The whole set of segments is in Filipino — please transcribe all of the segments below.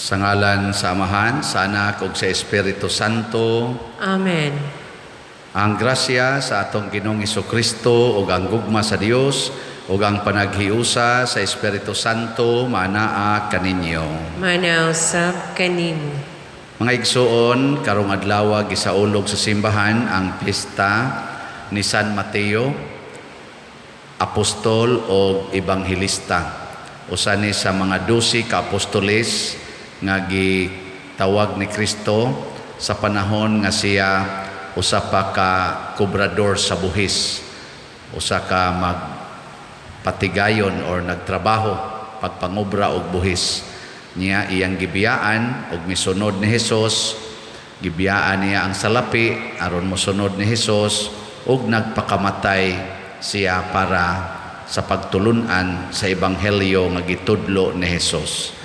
Sa ngalan sa Amahan, sa Anak ug sa Espiritu Santo. Amen. Ang grasya sa atong Ginoong Hesukristo ug ang gugma sa Dios ug ang panaghiusa sa Espiritu Santo manaa kaninyo. Manaw sab kanimo. Mga igsuon, karong adlaw gisaulog sa simbahan ang pista ni San Mateo, apostol o ebanghelista. Usa ni sa mga 12 ka apostoles nga gitawag ni Kristo sa panahon nga siya usa pa ka kubrador sa buhis, usa ka magpatigayon or nagtrabaho pagpangobra og buhis niya. Iyang gibiyaan og misunod ni Hesus, gibiyaan niya ang salapi aron mosunod ni Hesus ug nagpakamatay siya para sa pagtulunan sa ebanghelyo nga gitudlo ni Hesus.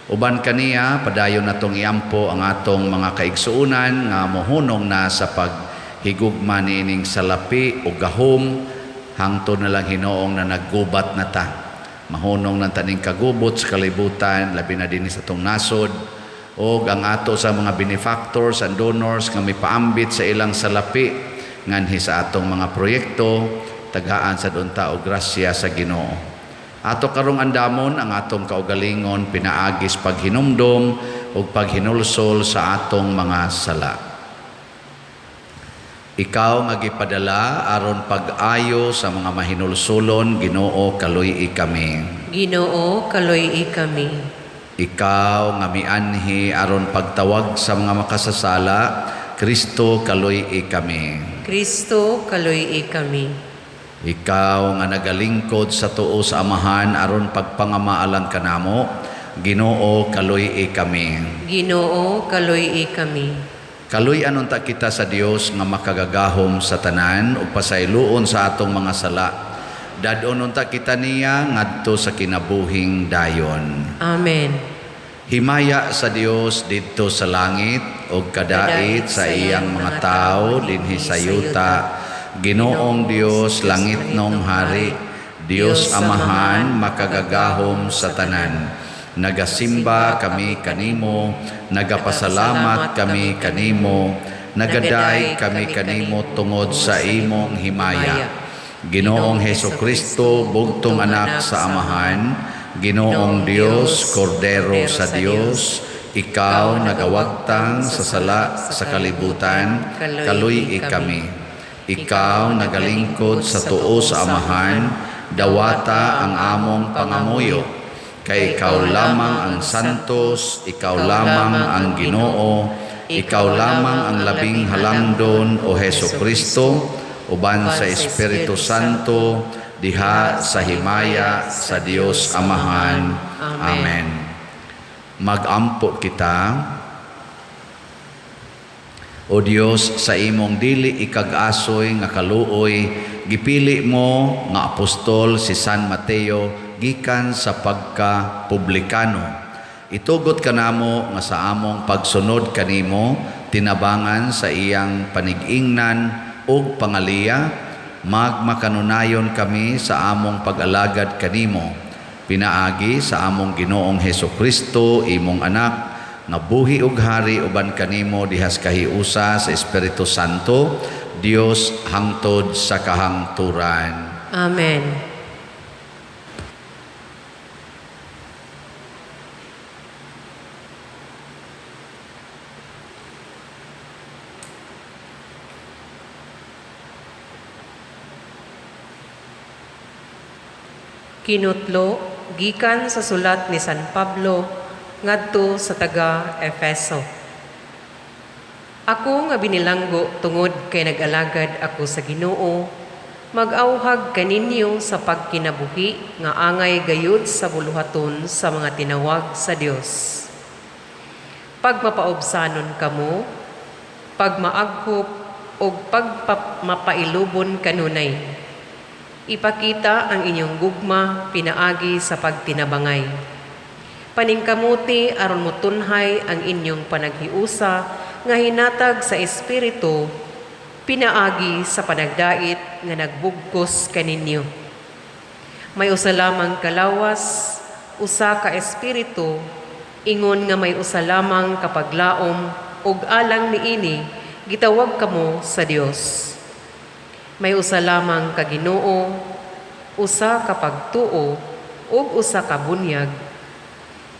Uban kaniya, padayon natong iampo ang atong mga kaigsuunan nga mohunong na sa paghigugma niining salapi o gahom hangtod na lang Hinoong na naggubat na ta. Mahunong ng taning kagubot sa kalibutan, labi na din sa itong nasod, o ang ato sa mga benefactors and donors nga may paambit sa ilang salapi nganhi sa atong mga proyekto, tagaan sa dunta o grasya sa Ginoo. Ato karong andamon ang atong kaugalingon pinaagis paghinumdom o paghinulsol sa atong mga sala. Ikaw nga gipadala aron pag-ayo sa mga mahinulsulon, Ginoo kaluy-i kami. Ginoo kaluy-i kami. Ikaw nga mianhi aron pagtawag sa mga makasasala, Kristo kaluy-i kami. Kristo kaluy-i kami. Ikaw nga nagalingkod sa tuo sa Amahan aron pagpangamaalan kanamo, Ginoo kaluy-i kami. Ginoo kaluy-i kami. Kaluy-an unta kita sa Dios nga makagagahom sa tanan ug pasayloon sa atong mga sala. Dadon unta kita niya ngadto sa kinabuhing dayon. Amen. Himaya sa Dios didto sa langit ug kadait sa iyang mga tawo dinhi sa yuta. Ginoong Dios langit nong hari, Dios Amahan makagagahom sa tanan. Nagasimba kami kanimo, nagapasalamat kami kanimo, nagaday kami kanimo tungod sa imong himaya. Ginoong Hesukristo, bugtong anak sa Amahan, Ginoong Dios, Kordero sa Dios, ikaw nagawagtang sa sala sa kalibutan, kaluy-i kami. Ikaw nagalingkod sa tuo sa Amahan, dawata ang among pangamuyo. Kay ikaw lamang ang santos, ikaw lamang ang Ginoo, ikaw lamang ang labing halangdon o Hesukristo, uban sa Espiritu Santo, diha sa himaya sa Dios Amahan. Amen. Magampo kita. O Dios, sa imong dili ikag-asoy nga kaluoy, gipili mo nga apostol si San Mateo gikan sa pagka-publikano. Itugot kanamo nga sa among pagsunod kanimo, tinabangan sa iyang panig-ingnan ug pangaliya, magmakanunayon kami sa among pag-alagad kanimo. Pinaagi sa among Ginoong Hesukristo, imong anak, nga buhi ug hari uban kanimo dihas kahiusa sa Espiritu Santo, Dios hangtod sa kahangturan. Amen. Kinutlo gikan sa sulat ni San Pablo ngadto sa taga Efeso. Ako nga binilanggo tungod kay nag-alagad ako sa Ginoo, mag-auhag kaninyo sa pagkinabuhi nga angay gayud sa buluhaton sa mga tinawag sa Dios. Pagmapaobsanon kamo, pagmaaghop o pagmapailubon kanunay. Ipakita ang inyong gugma pinaagi sa pagtinabangay. Paningkamuti aron motunhay ang inyong panaghiusa nga hinatag sa Espiritu, pinaagi sa panagdait nga nagbugkos kaninyo. May usa lamang kalawas, usa ka Espiritu, Ingon nga may usa lamang kapag laom ug alang niini gitawag kamo sa Dios. May usa lamang ka Ginoo, usa ka pagtuo ug usa ka bunyag.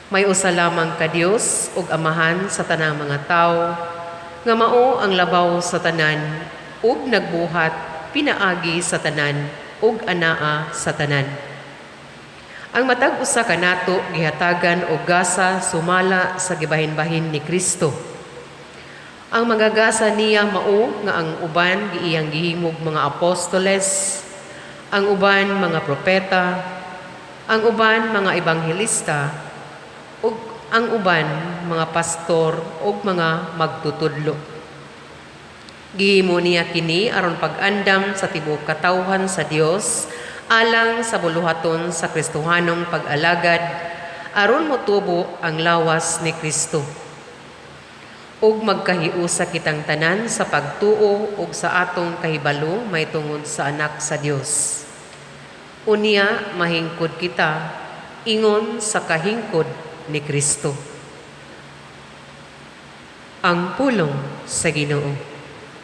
May usa lamang ka Dios ug Amahan sa tanang mga tao, nga mao ang labaw sa tanan ug nagbuhat pinaagi sa tanan ug anaa sa tanan. Ang matag usa ka nato gihatagan og gasa sumala sa gibahin-bahin ni Kristo. Ang magagasa niya mao nga ang uban giiyang gihimog mga apostoles, ang uban mga propeta, ang uban mga ebanghelista, ug ang uban mga pastor ug mga magtutudlo. Gihimo niya kini aron pag-andam sa tibuok katawhan sa Dios alang sa buluhaton sa Kristohanong pag-alagad aron motubo ang lawas ni Kristo. Ug magkahiusa kitang tanan sa pagtuo ug sa atong kahibalo may tungod sa anak sa Dios. Unya mahingkod kita ingon sa kahingkod ni Kristo. Ang pulong sa Ginoo.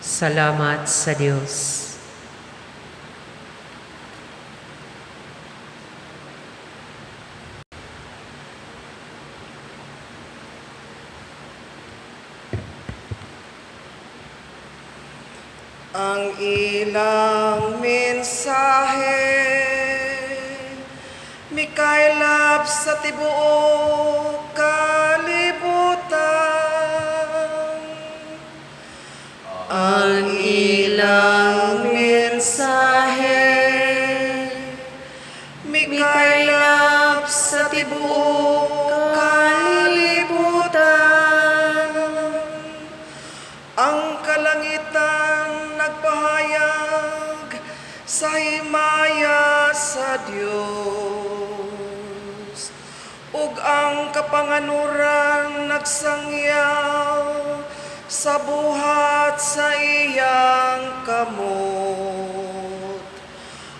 Salamat sa Dios. Ang ilang mensahe mikaylap sa tibuok kalibutan. Ang ilang mensahe mikaylap sa tibuok kalibutan. Ang kalangitan nagpahayag sa himaya sa Dios, ug ang kapanganuran nagsangyaw sa buhat sa iyang kamot.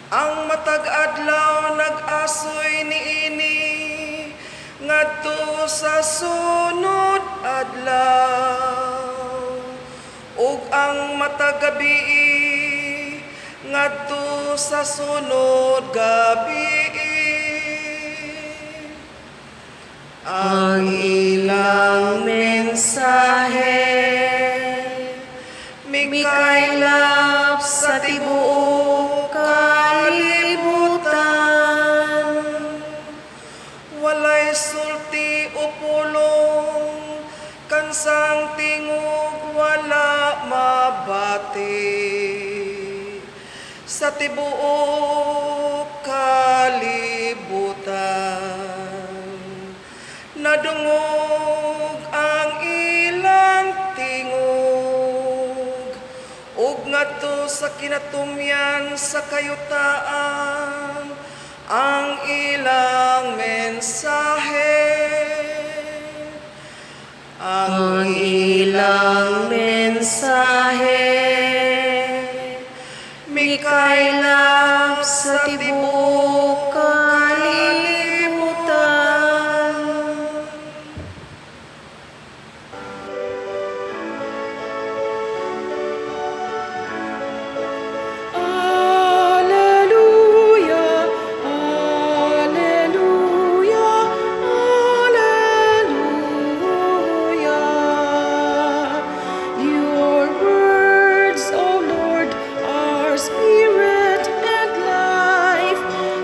Ang matag adlaw nag-asoy niini ngadto sa sunod adlaw, ug ang matag gabi ngadto sa sunod gabi. Ang ilang mensahe mikaylap sa tibuok kalibutan. Walay sulti o pulong, kansang tingog wala mabati sa tibuok kalibutan. Nadungog ang ilang tingog, ug ngadto sa kinatumyan sa kayutaan ang ilang mensahe. Ang ilang mensahe mikaylap sa tibuok kalibutan. Alleluia, alleluia, alleluia. Your words, O Lord, are spirit and life.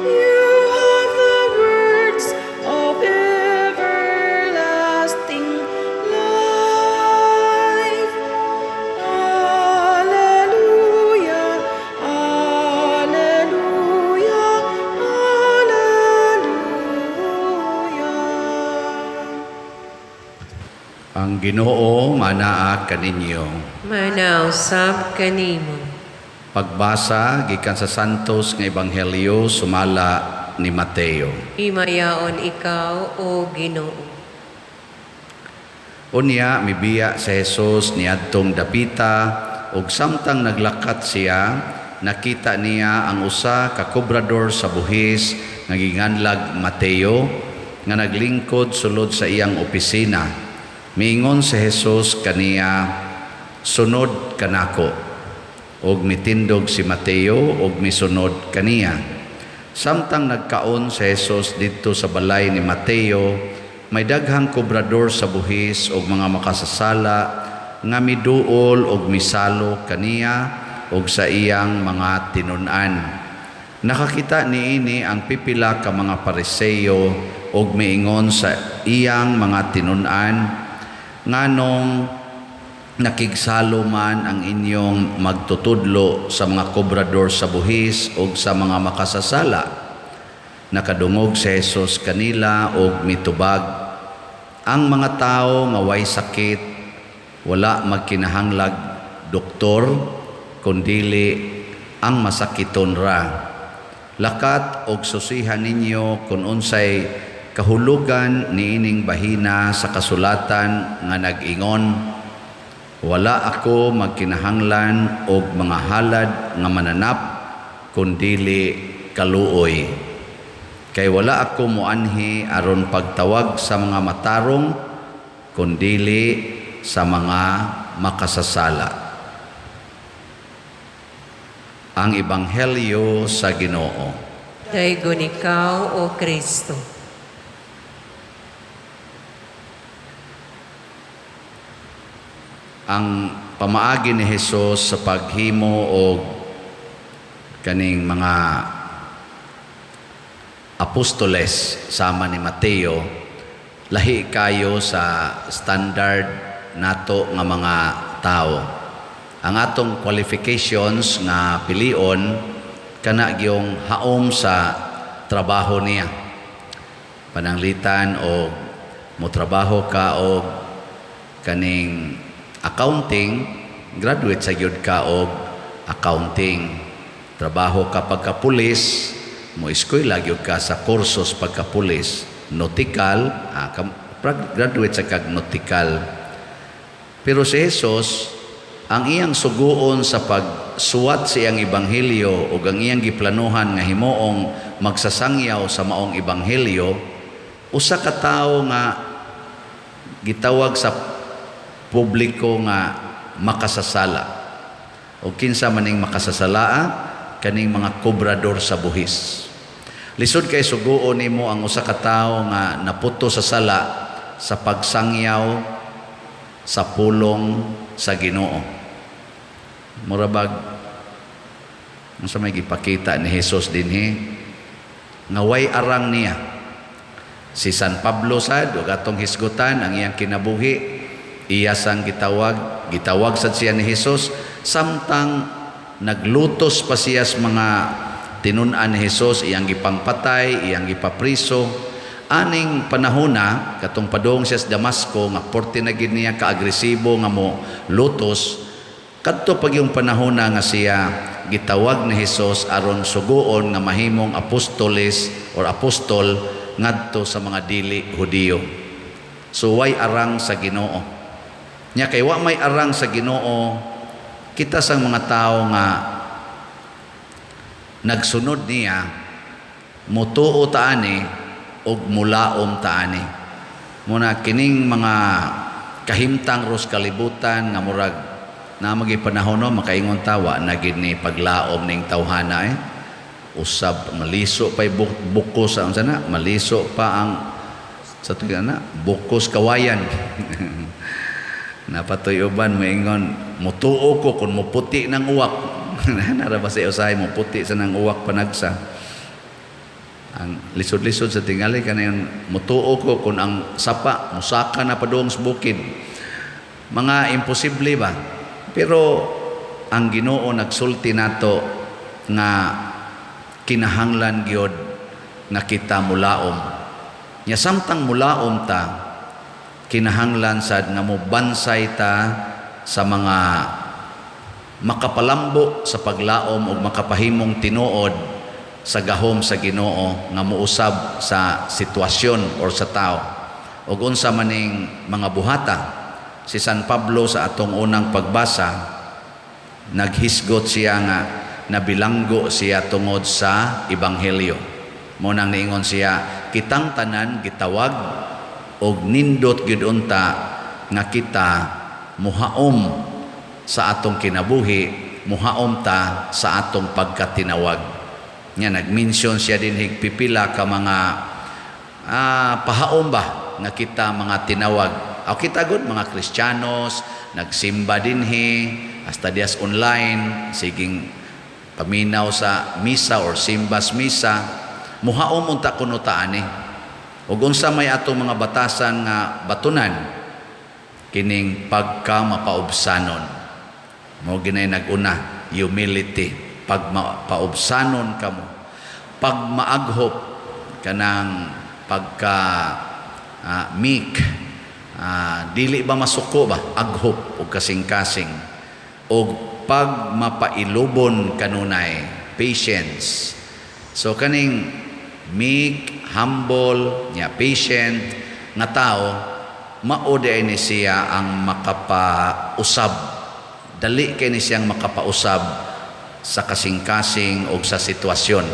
You have the words of everlasting life. Alleluia, alleluia, alleluia. Ang Ginoo manaa kaninyo. Manaw sab kanimo. Pagbasa gikan sa Santos nga Ebanghelyo sumala ni Mateo. Himayaon ikaw o Ginoo. Unya mibiya sa Jesus niadtong dapita ug samtang naglakat siya nakita niya ang usa ka kobrador sa buhis nga ginganlag Mateo nga naglingkod sulod sa iyang opisina. Miingon si Jesus kaniya, "Sunod kanako." Og mitindog si Mateo og misunod kaniya. Samtang nagkaon si Jesus dito sa balay ni Mateo, may daghang kobrador sa buhis og mga makasasala nga miduol og misalo kaniya og sa iyang mga tinun-an. Nakakita niini ang pipila ka mga Pariseo og miingon sa iyang mga tinun-an, nganong nakigsalo man ang inyong magtutudlo sa mga kobrador sa buhis o sa mga makasasala. Nakadungog si Jesus kanila og mitubag, ang mga tao nga way sakit wala magkinahanglag doktor kundili ang masakiton ra. Lakat og susihan ninyo kung unsay kahulugan niining bahina sa kasulatan nga nag-ingon, wala ako magkinahanglan og mga halad nga mananap kundili kaluoy. Kay wala ako muanhi aron pagtawag sa mga matarong kundili sa mga makasasala. Ang Ebanghelyo sa Ginoo. Daygon ikaw, O Kristo. Ang pamaagi ni Jesus sa paghimo og kaning mga apostoles sama ni Mateo, lahi kayo sa standard nato nga mga tao. Ang atong qualifications nga pilion kana gyung haom sa trabaho niya. Pananglitan o motrabaho ka og kaning accounting, graduate sa gyud ka og accounting. Trabaho ka pagka-pulis, mo eskwela gyud ka sa kursos pagka-pulis. Nautical, graduate sa kag nautical. Pero si Jesus, ang iyang suguon sa pagsuwat sa iyang ebanghelyo o ang iyang giplanuhan nga himuong magsasangyaw sa maong ebanghelyo, usa ka tawo nga gitawag sa publiko nga makasasala. O kinsa maning makasasalaa, kaning mga kobrador sa buhis. Lisod kay suguon nimo ang usa ka tawo nga naputo sa sala sa pagsangyaw sa pulong sa Ginoo. Murabag ang sa may gipakita ni Jesus dinhi nga way arang niya. Si San Pablo sad ug atong hisgutan ang iyang kinabuhi, iya sang gitawag sad siya ni Jesus samtang naglutos pa siya sa mga tinun-an ni Jesus, iyang gipangpatay, iyang gipapriso. Aning panahona katong padung siya sa Damasco nga porte na gid niya kaagresibo nga mo lutos. Kadto pag yung panahona nga siya gitawag ni Jesus aron suguon nga mahimong apostoles or apostol ngadto sa mga dili Hudiyo. So way arang sa Ginoo. Nya kay wa may arang sa Ginoo, kita sang mga tao nga nagsunod niya, mutuo taani og mulaom taani. Muna kining mga kahimtang ros kalibutan nga murag na magipanahon no makaingon tawa na gid ni paglaom ning tawhana usab maliso pay bukos ang sana maliso pa ang sa tugana bukos kawayan. Napatoy uban moingon mutuo ko kun muputi ng uwak. Nara ba sa usahay muputi sa nang uwak panagsa. Ang lisod-lisod sa tingali kanayon mutuo ko kun ang sapa musaka na padung sa bukid. Mga imposible ba? Pero ang Ginoo nagsulti nato nga kinahanglan gyud nga kita mulaom. Nya samtang mulaom ta, kinahanglan sad nga mobansay ta sa mga makapalambo sa paglaom ug makapahimong tinuod sa gahom sa Ginoo nga muusab sa sitwasyon or sa tao. Ug unsa maning mga buhata, si San Pablo sa atong unang pagbasa, naghisgot siya nga nabilanggo siya tungod sa Ebanghelyo. Munang niingon siya, kitang tanan gitawag og nindot gyud unta nga kita muhaom sa atong kinabuhi, muhaom ta sa atong pagkatinawag. Nya nagmention siya din higpipila ka mga pahaom ba nga kita mga tinawag. Aw kita gud mga Kristiyanos nagsimba dinhi hasta dias online siging paminaw sa misa or simbas misa, muhaom unta kuno ta ani. Ug unsa may atong mga batasan nga batunan kining pagka mapaubsanon. Mo ginay naguna, humility, pag mapaubsanon kamo, pag maaghop kanang pagka meek, dili ba masuko ba aghop ug kasing-kasing, ug pag mapailubon kanunay, patience. So kaning meek, humble, nya patient nga tao, mao ni siya ang makapausab. Dali kay ni siyang makapausab sa kasing-kasing o sa sitwasyon.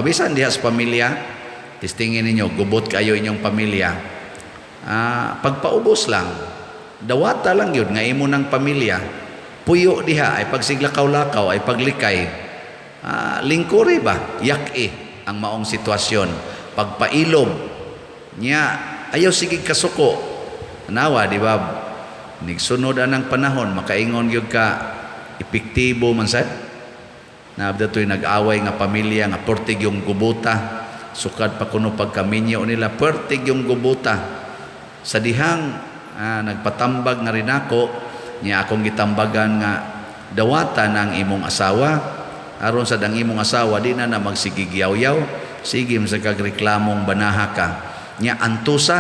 Bisan diha sa pamilya, tistingin ninyo, gubot kayo inyong pamilya. Pagpaubos lang, dawata lang yun, nga imo ng pamilya, puyo diha, ay pagsiglakaw-lakaw, ay paglikay, lingkuri ba, yak ang maong sitwasyon, pagpailob, niya, ayaw sige kasuko, nawa, di ba, nigsunod anang panahon, makaingon yun ka, epektibo man sad, na dato'y nag-away nga pamilya, nga portig yung gubuta, sukad pa kuno pagkaminyo nila, portig yung gubuta, sa dihang nagpatambag nga rin ako, niya akong gitambagan nga dawata ng imong asawa, aron sa dang imong asawa di na magsigigyaw-yaw, sige sa kagreklamong banaha ka, niya antusa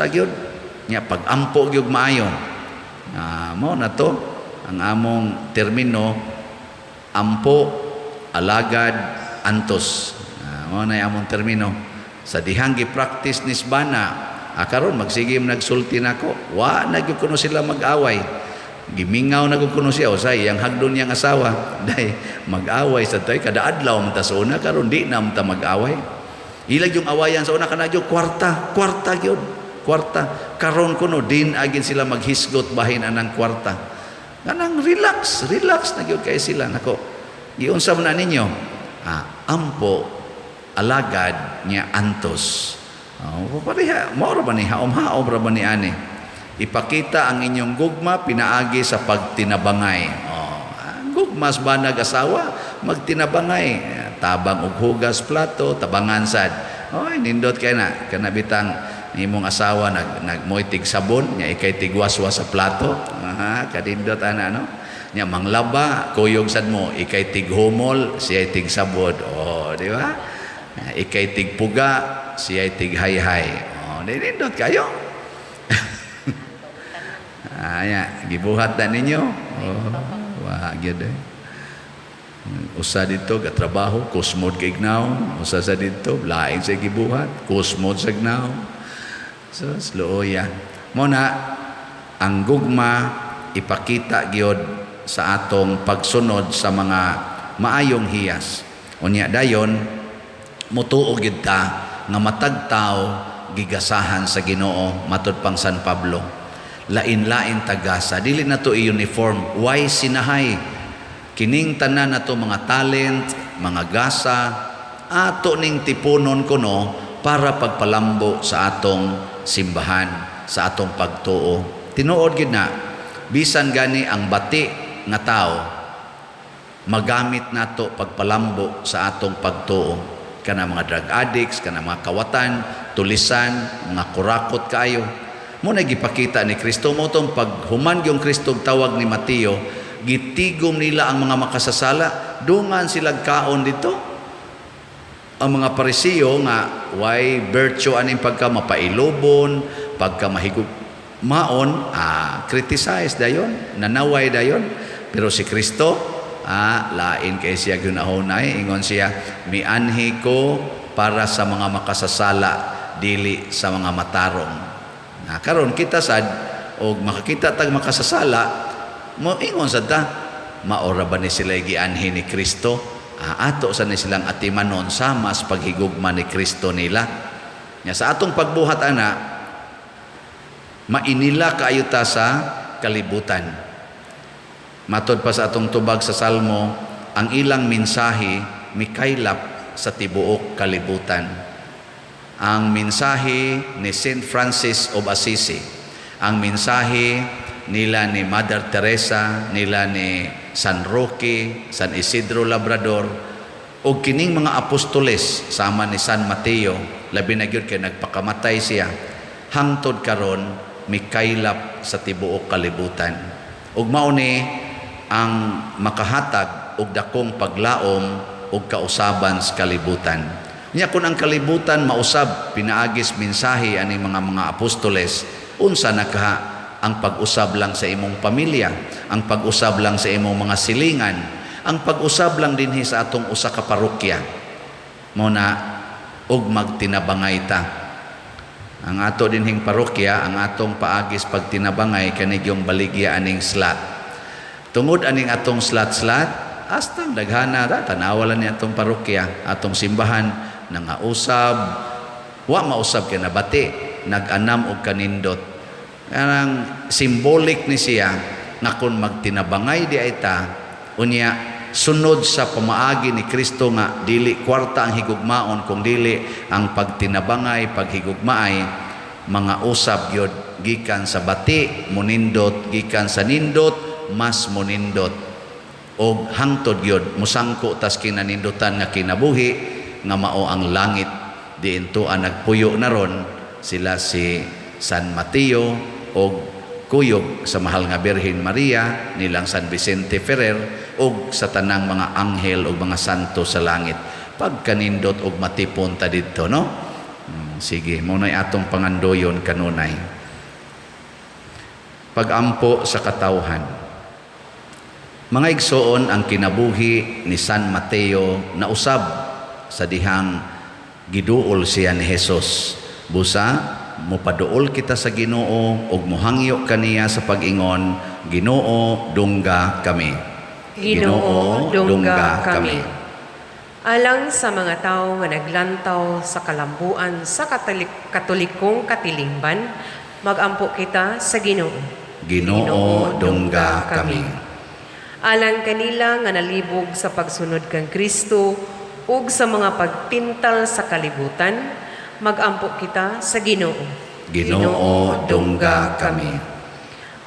gyud, niya pagampo gyud maayo. Mao na to ang among termino, ampo, alagad, antos. Mao na among termino. Sa dihang gi-practice ni Sbana, karon magsigim nagsulti nako, wa na gyud kuno sila mag-away. Gimingaw na gyud kuno siya usay yang hagdon niyang asawa. Dai mag-away sa toy kada adlaw man ta sa una, karon di na man ta mag-away. Ilag yung awayan sa una kana gyud kwarta gyud. Kwarta karon kuno din agin sila maghisgot bahin anang kwarta. Kanang relax na gyud kay sila nako. Giunsa man na ninyo? Ampo, alagad nya antos. Pareha, maura ba ni haom-haom ra ba ni ani? Ipakita ang inyong gugma pinaagi sa pagtinabangay. Gugmas ba nag-asawa? Magtinabangay. Tabang og hugas plato, tabangan sad. Nindot kay na kanabitang imong asawa nagmoy tig sabon, nya ikay tigwaswas sa plato. Kadindot ana no? Nya manglaba, kuyog sad mo, ikay tighumol, siya tig sabon. Di ba? Ikay tigpuga, siya tighayhay. Nindot kayo. Gibuhat na ninyo. Wah, gyud usa dito katrabaho, kusmod kay gnaw, usa sa dito laing sa gibuhat, kusmod sa gnaw. So sloya. Mo na ang gugma ipakita gyud sa atong pagsunod sa mga maayong hiyas. Unya dayon mutuo gyud ta nga matag tawo gigasahan sa Ginoo matud pang San Pablo. Lain-lain tagasa, dili na to i-uniform. Why sinahay? Kining tanan na to mga talent, mga gasa, ato ning tipunon kuno para pagpalambo sa atong simbahan, sa atong pagtuo. Tinuod gid na, bisan gani ang bati nga tao, magamit nato pagpalambo sa atong pagtuo. Kana mga drug addicts, kana mga kawatan, tulisan, mga kurakot kayo. Muna gipakita ni Kristo mo itong paghuman yung Kristo tawag ni Mateo, gitigom nila ang mga makasasala, dungan silang kaon dito. Ang mga Parisiyo nga, why virtue aning pagka mapailobon, pagka mahigop maon, criticize dayon, nanaway dayon. Pero si Kristo, lain kay siya gunahonay, ingon siya, mianhi ko para sa mga makasasala, dili sa mga matarong. Karon kita sad og makakita tag makasasala mo ingon sad ta maora ba ni sila gianhi ni Kristo ato sa ni silang atimanon sama sa paghigugma ni Kristo nila. Nya sa atong pagbuhat ana, mainila kaayo ta sa kalibutan. Matod pa sa atong tubag sa Salmo, ang ilang mensahe mikaylap sa tibuok kalibutan. Ang mensahe ni St. Francis of Assisi, ang mensahe nila ni Mother Teresa, nila ni San Roque, San Isidro Labrador, o kining mga apostoles sama ni San Mateo, labi na gyud kay nagpakamatay siya, hangtod karon mikaylap sa tibuok kalibutan. Ug mao ni ang makahatag og dakong paglaom og kausaban sa kalibutan. Nya kun ang kalibutan mausab pinaagis mensahe ani mga apostoles, unsa nakaha ang pag-usab lang sa imong pamilya, ang pag-usab lang sa imong mga silingan, ang pag-usab lang dinhi sa atong usa ka parokya. Mao na og magtinabangay ta. Ang ato dinhing parokya, ang atong paagis pagtinabangay kani gyung baligya aning slot. Tungod aning atong slot-slot, hasta daghana ra tanawalan ni atong parokya, atong simbahan nangausab, wa mausab kay nabati, nag-anam og kanindot. Kanang symbolic ni siya nga kun magtinabangay di ay ta, unya sunod sa pamaagi ni Kristo nga dili kwarta ang higugmaon kung dili ang pagtinabangay, paghigugmaay, mga usab gyud gikan sa bati munindot, gikan sa nindot mas munindot, o hangtod gyud musangko tas kinanindutan nga kinabuhi nga mao ang langit. Diinto ang nagpuyo na ron sila si San Mateo o kuyog sa mahal nga Birhen Maria, nilang San Vicente Ferrer, o sa tanang mga anghel o mga santo sa langit. Pagkanindot og matipon ta didto, no? Sige, muna'y atong pangandoyon kanunay. Pagampo sa katawhan. Mga igsoon, ang kinabuhi ni San Mateo na usab sa dihang giduol siya ni Jesus. Busa, mupaduol kita sa Ginoo ug muhangyo kaniya sa pag-ingon, Ginoo, dungga kami. Ginoo, dungga kami. Alang sa mga tao nga naglantaw sa kalambuan sa katolikong katilingban, magampo kita sa Ginoo. Ginoo, dungga kami. Alang kanila nga nalibog sa pagsunod kang Kristo ug sa mga pagpintal sa kalibutan, magampo kita sa Ginoo. Ginoo, dungga kami.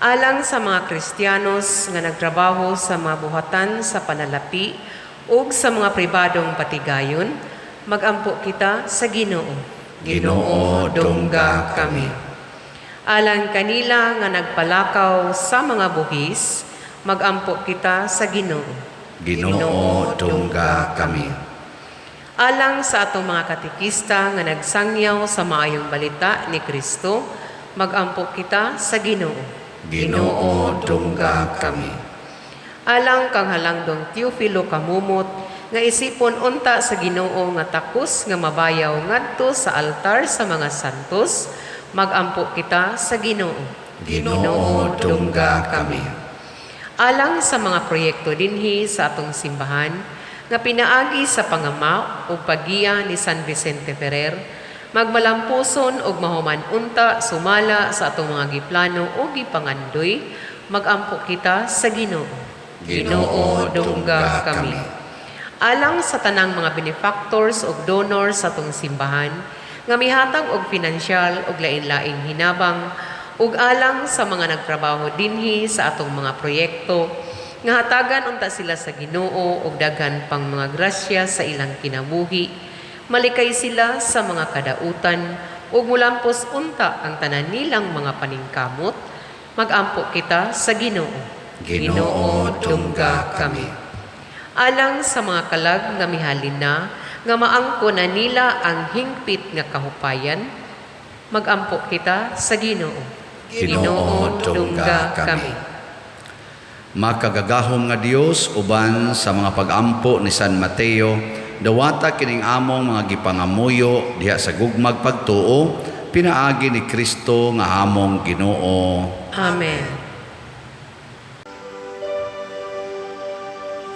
Alang sa mga Kristiyanos nga nagtrabaho sa mga buhatan sa panalapi ug sa mga pribadong patigayon, magampo kita sa Ginoo. Ginoo, dungga kami. Alang kanila nga nagpalakaw sa mga buhis, magampo kita sa Ginoo. Ginoo, dungga kami. Alang sa atong mga katikista nga nagsangyaw sa maayong balita ni Kristo, magampo kita sa Ginoo. Ginoo, dungga kami. Alang kang halangdong Teofilo kamumot, nga isipon unta sa Ginoo nga takos nga mabayaw ngadto sa altar sa mga santos, magampo kita sa Ginoo. Ginoo, dungga kami. Alang sa mga proyekto dinhi sa atong simbahan, nga pinaagi sa pangama o pagiya ni San Vicente Ferrer, magmalampuson og mahuman unta sumala sa atong mga giplano o gipangandoy, magampo kita sa Ginoo. Ginoo, dungga kami. Alang sa tanang mga benefactors o donors sa atong simbahan, nga mihatag og pinansyal og lain-laing hinabang, ug alang sa mga nagtrabaho dinhi sa atong mga proyekto, nga hatagan unta sila sa Ginoo ug daghan pang mga grasya sa ilang kinabuhi, malikay sila sa mga kadautan ug mulampos unta ang tanan nilang mga paningkamot, magampo kita sa Ginoo. Ginoo, dungga kami. Alang sa mga kalag nga mihalin na, nga maangko na nila ang hingpit nga kahupayan, magampo kita sa Ginoo. Ginoo, dungga kami. Makagagahom nga Dios uban sa mga pagampo ni San Mateo, dawata kining among mga gipangamuyo diha sa gugmag pagtuo, pinaagi ni Kristo nga among Ginoo. Amen.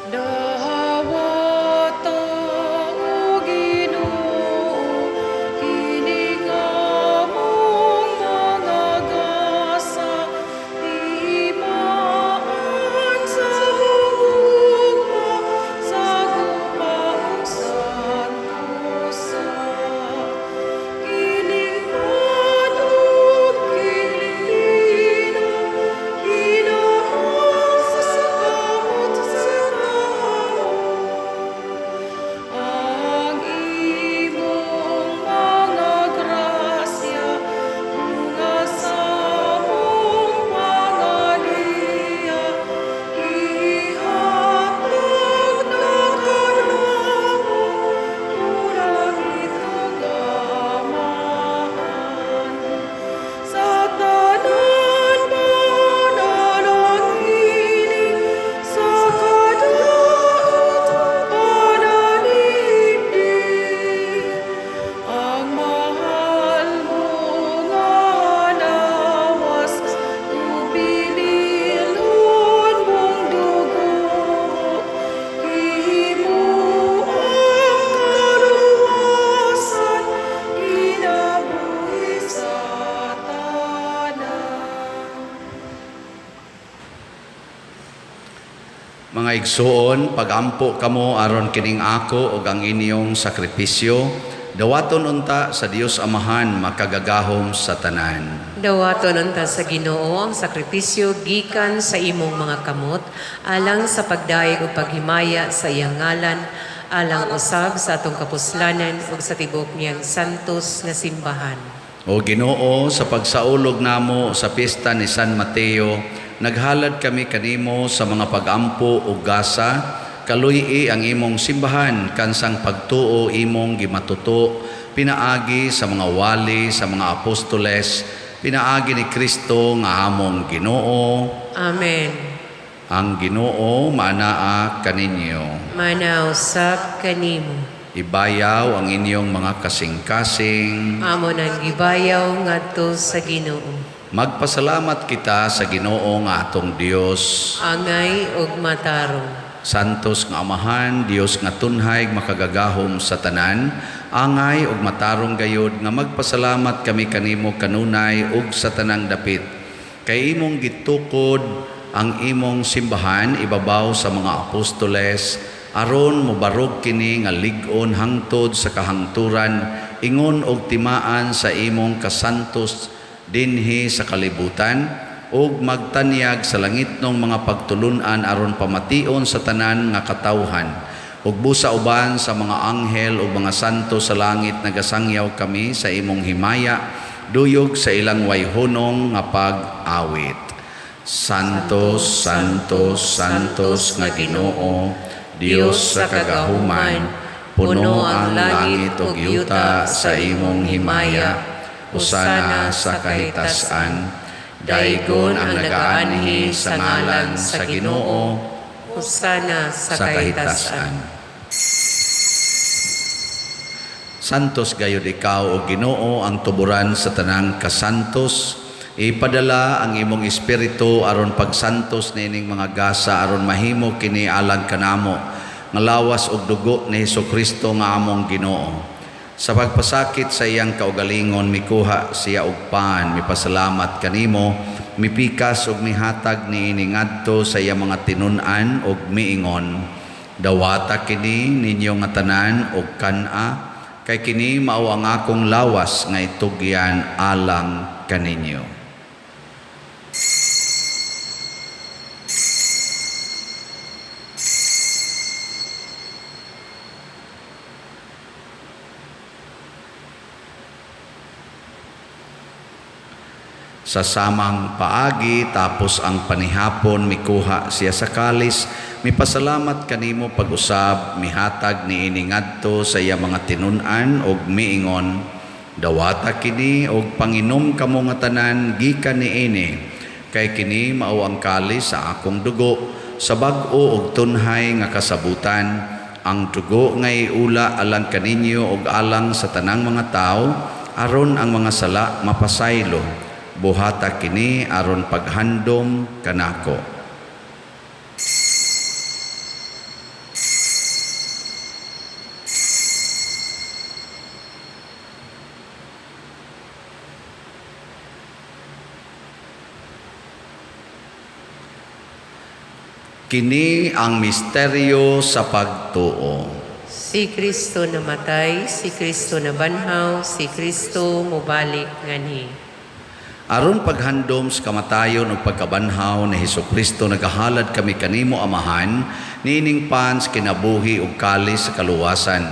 Dawat Mga igsuon, pagampo kamo aron kining ako ug ang inyong sakripisyo, dawaton unta sa Dios Amahan makagagahom sa tanan. Dawaton unta sa Ginoo ang sakripisyo gikan sa imong mga kamot, alang sa pagdaig ug paghimaya sa iyang ngalan, alang usab sa atong kapuslanan ug sa tibok niyang santos nga simbahan. O Ginoo, sa pagsaulog namo sa pista ni San Mateo, naghalad kami kanimo sa mga pagampo ug gasa, kaluy-i ang imong simbahan kansang pagtuo imong gimatuto, pinaagi sa mga wali, sa mga apostoles, pinaagi ni Kristo nga among Ginoo. Amen. Ang Ginoo manaa kaninyo. Manausap kanimo. Ibayaw ang inyong mga kasing-kasing. Amo nang gibayaw ngadto sa Ginoo. Magpasalamat kita sa Ginoo nga atong Dios. Angay ug matarong. Santos nga Amahan, Dios nga tunhay makagagahom sa tanan, angay ug matarong gayod nga magpasalamat kami kanimo kanunay ug sa tanang dapit. Kay imong gitukod ang imong simbahan ibabaw sa mga apostoles, aron mobarog kini nga lig-on hangtod sa kahangturan, ingon og timaan sa imong kasantos dinhi sa kalibutan, ug magtanyag sa langitnong mga pagtulunan aron pamation sa tanan nga katawhan, ug busa uban sa mga anghel ug mga santo sa langit nagasangyaw kami sa imong himaya, duyog sa ilang wayhunong nga pag-awit. Santos, Santos, Santos nga Ginoo, Dios sa kagahuman, puno ang langit ug yuta sa imong himaya, usana sa kahitasan, daygon ang nagaanhi sa ngalan sa Ginoo, Usana sa kahitasan. Santos gayud ikaw o Ginoo ang tuburan sa tanang kasantos, ipadala ang imong espiritu aron pagsantos nining mga gasa aron mahimo kini alang kanamo nga lawas og dugo ni Hesukristo nga among Ginoo. Sa pagpasakit sa iyang kaugalingon mikuha siya og pan, mipasalamat kanimo, mipikas ug mihatag niini ngadto sa iyang mga tinun-an ug miingon, dawata kini ninyo nga tanan og kan-a, kay kini mao ang akong lawas nga itugyan alang kaninyo. Sa samang paagi tapos ang panihapon mikuha siya sa kalis, mipasalamat kanimo pag-usab, mihatag niini ngadto sa iya mga tinun-an og miingon, dawata kini og panginom kamo nga tanan gikan niini, kay kini mao ang kalis sa akong dugo, sa bag-o og tunhay nga kasabutan, ang dugo nga iula alang kaninyo og alang sa tanang mga tao, aron ang mga sala mapasaylo. Buhata kini aron paghandom kanako. Kini ang misteryo sa pagtuo. Si Kristo namatay, si Kristo nabanhaw, si Kristo mubalik ngani. Aron paghandom sa kamatayon ug pagkabanhaw ni Hesukristo nagahalad kami kanimo Amahan, niining pans kinabuhi ug kalis sa kaluwasan.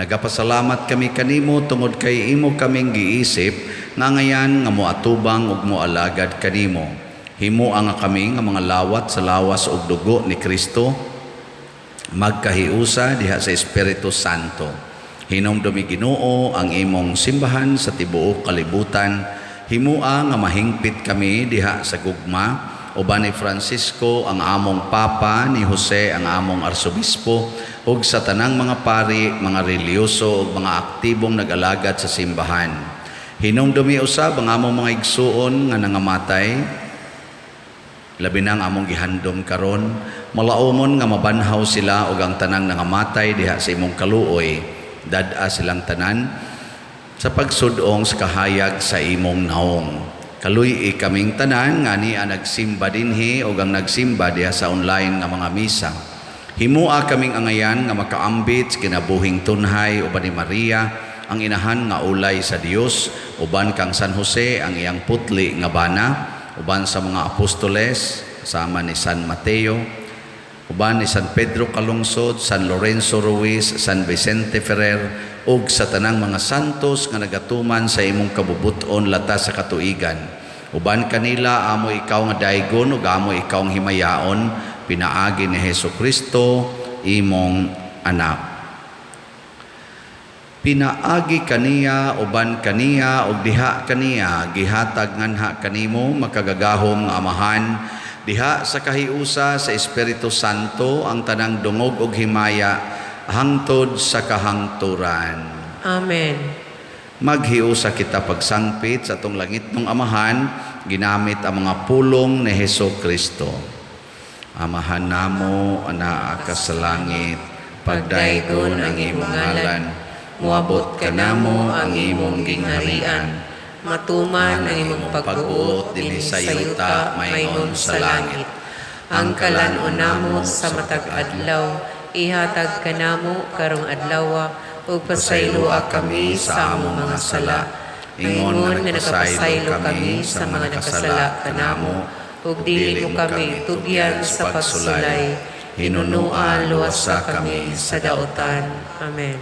Nagapasalamat kami kanimo tungod kay imo kaming giisip nga ngayan nga moatubang ug moalagad kanimo. Himo ang kami nga mga lawat sa lawas ug dugo ni Kristo, magkahiusa diha sa Espiritu Santo. Hinumdumi Ginoo ang imong simbahan sa tibuok kalibutan. Himua nga mahingpit kami diha sa gugma, uban ni Francisco ang among Papa, ni Jose ang among Arsobispo, ug sa tanang mga pari, mga reliyoso ug mga aktibong nag-alagad sa simbahan. Hinumdumi usab ang among mga igsuon nga nangamatay, labi na ang among gihandom karon, malaumon nga mabanhaw sila ug ang tanang nangamatay diha sa imong kaluoy, dad-a silang tanan, sa pagsudong sa kahayag sa imong naong. Kaluy kaming tanan nga niya nagsimba dinhi o ang nagsimba diha sa online nga mga misa. Himua kaming angayan nga makaambit sa kinabuhing tunhay uban ni Maria, ang inahan nga ulay sa Dios, uban kang San Jose ang iyang putli nga bana, uban sa mga apostoles, kasama ni San Mateo, uban ni San Pedro Calungsod, San Lorenzo Ruiz, San Vicente Ferrer, ug sa tanang mga santos nga nagatuman sa imong kabubuton latas sa katuigan. Uban kanila amo ikaw nga daygon ug amo ikaw ang himayaon, pinaagi ni Hesukristo imong anak. Pinaagi kaniya uban kaniya ug diha kaniya gihatag nganha kanimo makagagahom nga amahan, diha sa kahiusa sa Espiritu Santo ang tanang dungog ug himaya hangtod sa kahangturan. Amen. Maghiusa kita pagsangpit sa atong langit ng amahan ginamit ang mga pulong ni Hesukristo. Amahan namo anaa ka sa langit, pagdaygon ang imong ngalan, muabot ka namo ang imong gingharian, matuman ang imong pagbuot dinhi sa yuta maynon sa langit. Ang kalanon namo sa matag adlaw, ihatag ka namo karong adlaw, ug pasayloa kami sa among mga sala. Ingon nga nagpasaylo kami sa mga nakasala kanamo, ug dili mo kami tugyan sa pagsulay, hinunua luwasa kami sa daotan. Amen.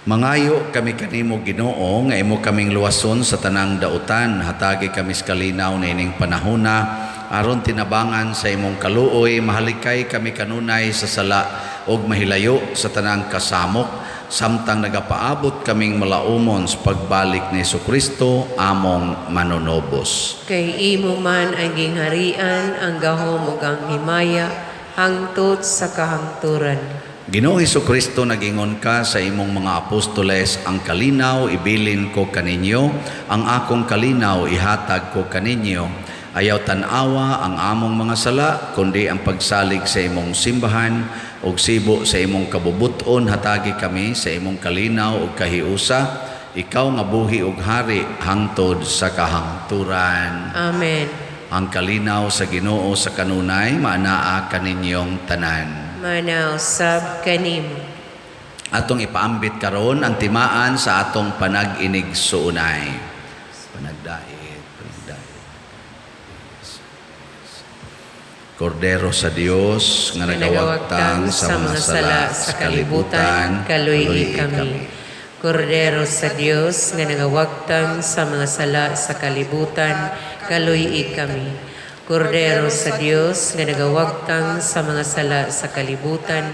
Mangayo kami kanimo Ginoo nga imo kaming luwason sa tanang dautan, hatagi kami sa kalinaw na ining panahona, aron tinabangan sa imong kaluoy, mahalikay kami kanunay sa sala ug mahilayo sa tanang kasamok, samtang nagapaabot kaming malaumon sa pagbalik ni Jesucristo among manonobos. Kay imo man ang gingharian, ang gahom ug ang himaya, hangtod sa kahangturan. Ginoo Jesucristo, nagingon ka sa imong mga apostoles, ang kalinaw ibilin ko kaninyo, ang akong kalinaw ihatag ko kaninyo. Ayaw tanawa ang among mga sala, kundi ang pagsalig sa imong simbahan, ug sibo sa imong kabubuton hatagi kami sa imong kalinaw ug kahiusa, ikaw nga buhi ug hari hangtod sa kahangturan. Amen. Ang kalinaw sa Ginoo sa kanunay maanaa kaninyong tanan. Manaw sab kanimo. Atong ipaambit karon ang timaan sa atong panag-inig suunay. Panagdait. Kordero sa Dios nga nagawagtang sa mga sala sa kalibutan, kaluy kami. Kordero sa Dios nga nagawagtang sa mga sala sa kalibutan, kaluy kami. Kordero sa Dios nga nagawagtang sa mga sala sa kalibutan,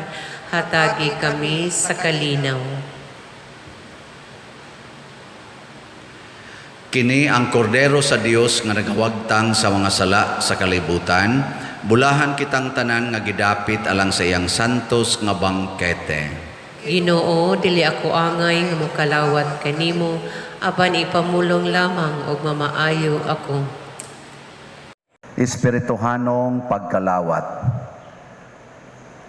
hatagi kami sa kalinaw. Kini ang kordero sa Dios nga nagawagtang sa mga sala sa kalibutan, bulahan kitang tanan nga gidapit alang sa iyang santos nga bangkete. Ginoo, dili ako angay nga mokalawat kanimo, apan ipamulong lamang og mamaayo ako. Espirituhanong pagkalawat.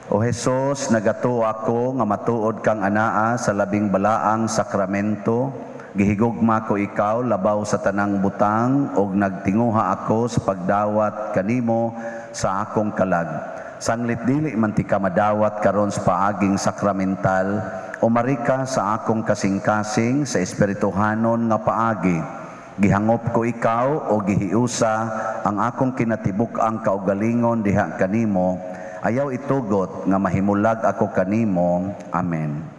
O Jesus, nagatuo ako nga matuod kang anaa sa labing balaang sakramento, gihigugma ko ikaw labaw sa tanang butang, og nagtinguha ako sa pagdawat kanimo sa akong kalag. Sanglit dili man ti ka madawat karon sa paaging sakramental, o marika sa akong kasing-kasing sa espirituhanon nga paagi. Gihangop ko ikaw o gihiusa ang akong kinatibuk-ang kaugalingon diha kanimo, ayaw itugot nga mahimulag ako kanimo. Amen.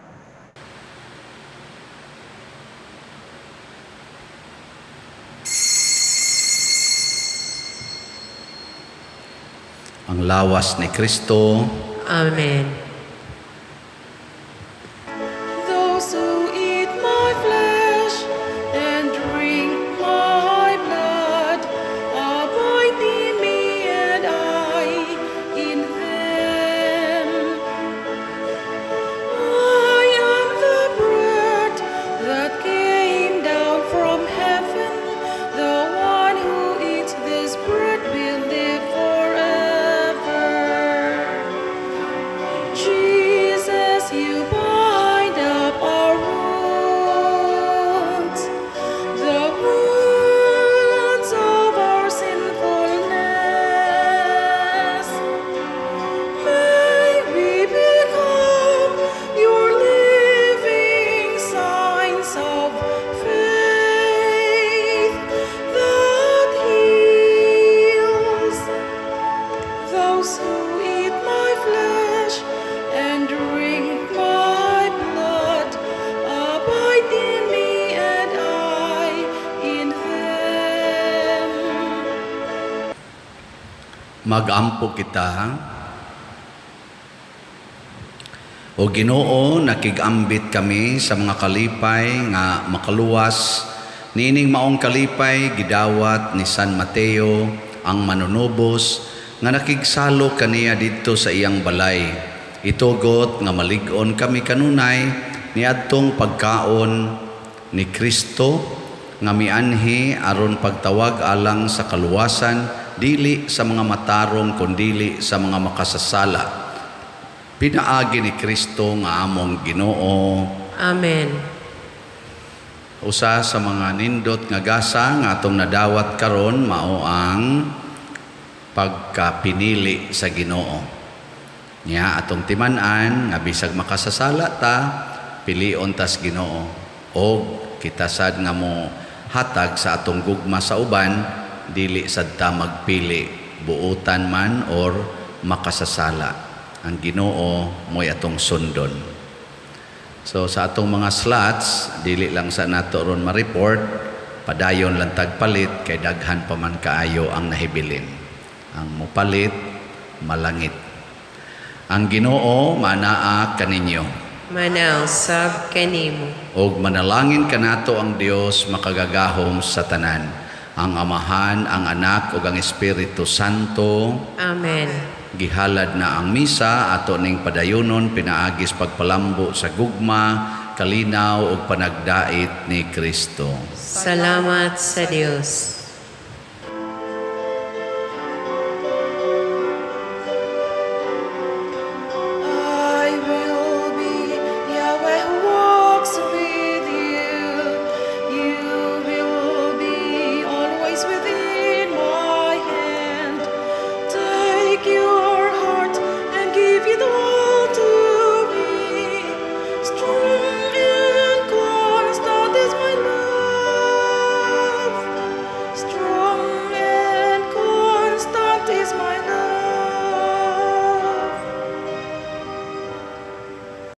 Ang lawas ni Kristo. Amen. Those who eat my flesh and drink my blood abide in me and I in them. I am the bread that came down from heaven. The one who eats this bread will live forever. Jesus, you bind up our Magampo kita. O Ginoo, nakigambit kami sa mga kalipay nga makaluwas. Nining maong kalipay, gidawat ni San Mateo, ang manunubos, nga nakigsalo kaniya dito sa iyang balay. Itugot nga malig-on kami kanunay, niadtong pagkaon ni Kristo, nga mianhi aron pagtawag alang sa kaluwasan, dili sa mga matarong kundili sa mga makasasala. Pinaagi ni Kristo nga among Ginoo. Amen. Usa sa mga nindot nga gasa nga atong nadawat karon mao ang pagkapinili sa Ginoo. Nya atong timan-an nga bisag makasasala ta, pilion tas Ginoo. O kita sad nga mo hatag sa atong gugma sa uban, dili sad ta magpili, buutan man or makasasala. Ang Ginoo mo'y atong sundon. So sa atong mga slots, dili lang sa nato ron ma-report, padayon lang tagpalit, kay daghan pa man kaayo ang nahibilin. Ang mupalit, malangit. Ang Ginoo manaa kaninyo. Manaw sab kanimo. Og manalangin kanato ang Dios makagagahom sa tanan. Ang Amahan, ang Anak ug ang Espiritu Santo. Amen. Gihalad na ang misa ato ning padayonon pinaagis pagpalambo sa gugma, kalinaw ug panagdait ni Kristo. Salamat sa Dios.